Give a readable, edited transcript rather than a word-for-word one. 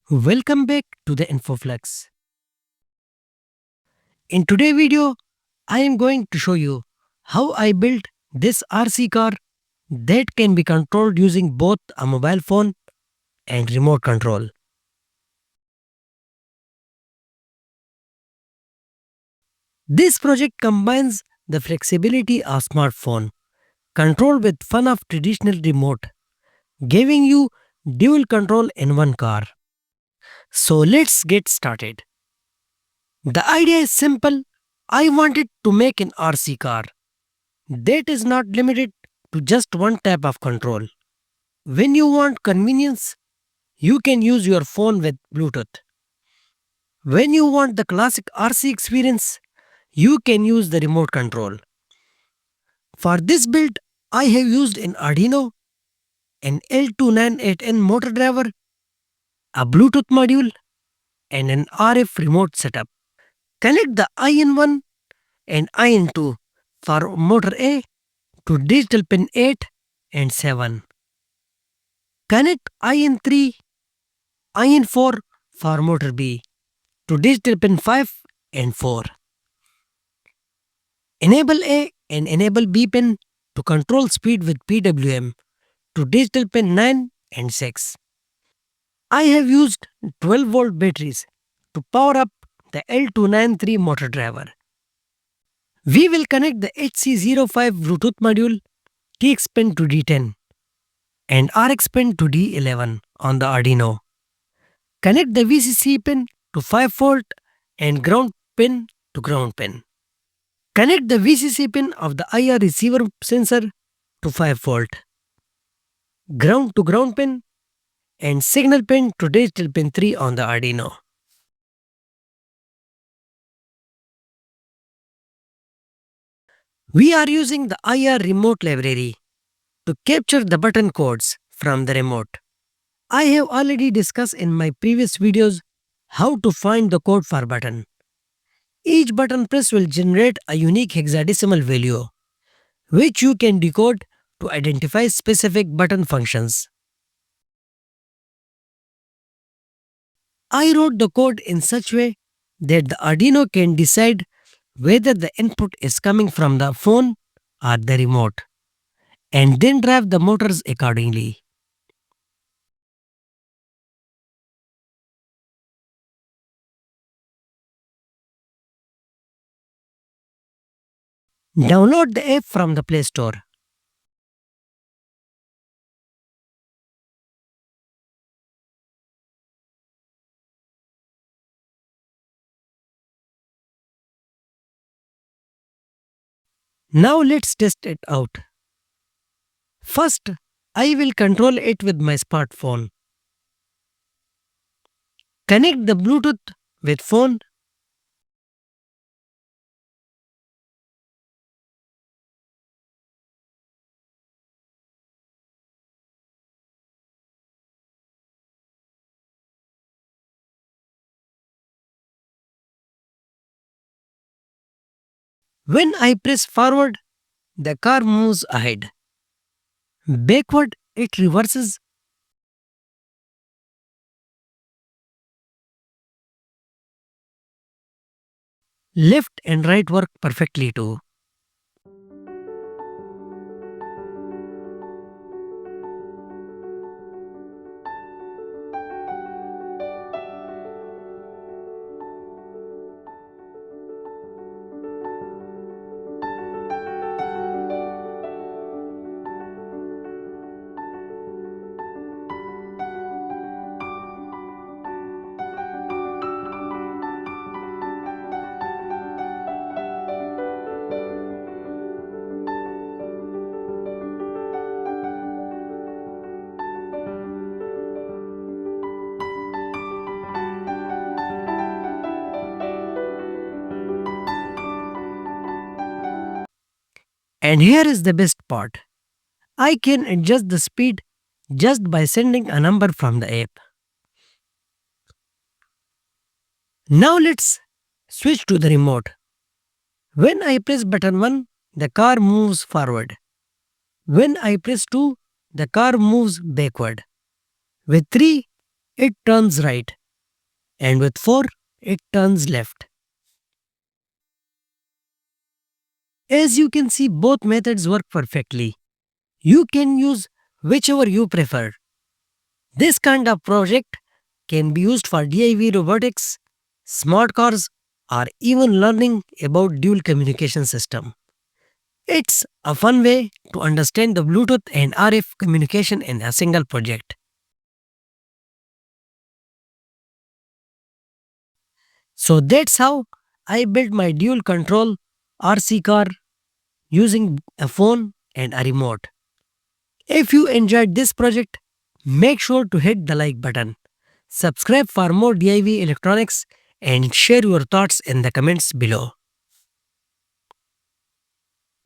Welcome back to the InfoFlex. In today's video, I am going to show you how I built this RC car that can be controlled using both a mobile phone and remote control. This project combines the flexibility of smartphone control with fun of traditional remote, giving you dual control in one car. So let's get started. The idea is simple. I wanted to make an RC car that is not limited to just one type of control. When you want convenience, you can use your phone with Bluetooth. When you want the classic RC experience, you can use the remote control. For this build, I have used an Arduino, an L298N motor driver, a Bluetooth module, and an RF remote setup. Connect the IN1 and IN2 for motor A to digital pin 8 and 7. Connect IN3, IN4 for motor B to digital pin 5 and 4. Enable A and enable B pin to control speed with PWM to digital pin 9 and 6. I have used 12-volt batteries to power up the L293 motor driver. We will connect the HC05 Bluetooth module TX pin to D10 and RX pin to D11 on the Arduino. Connect the VCC pin to 5V and ground pin to ground pin. Connect the VCC pin of the IR receiver sensor to 5V, ground to ground pin, and signal pin to digital pin 3 on the Arduino. We are using the IR remote library to capture the button codes from the remote. I have already discussed in my previous videos how to find the code for button. Each button press will generate a unique hexadecimal value, which you can decode to identify specific button functions. I wrote the code in such way that the Arduino can decide whether the input is coming from the phone or the remote, and then drive the motors accordingly. Download the app from the Play Store. Now let's test it out. First, I will control it with my smartphone. Connect the Bluetooth with phone. When I press forward, the car moves ahead. Backward, it reverses. Left and right work perfectly too. And here is the best part. I can adjust the speed just by sending a number from the app. Now let's switch to the remote. When I press button 1, the car moves forward. When I press 2, the car moves backward. With 3, it turns right, and with 4, it turns left. As you can see, both methods work perfectly. You can use whichever you prefer. This kind of project can be used for DIY robotics, smart cars, or even learning about dual communication system. It's a fun way to understand the Bluetooth and RF communication in a single project. So that's how I built my dual control RC car using a phone and a remote. If you enjoyed this project, make sure to hit the like button. Subscribe for more DIY electronics and share your thoughts in the comments below.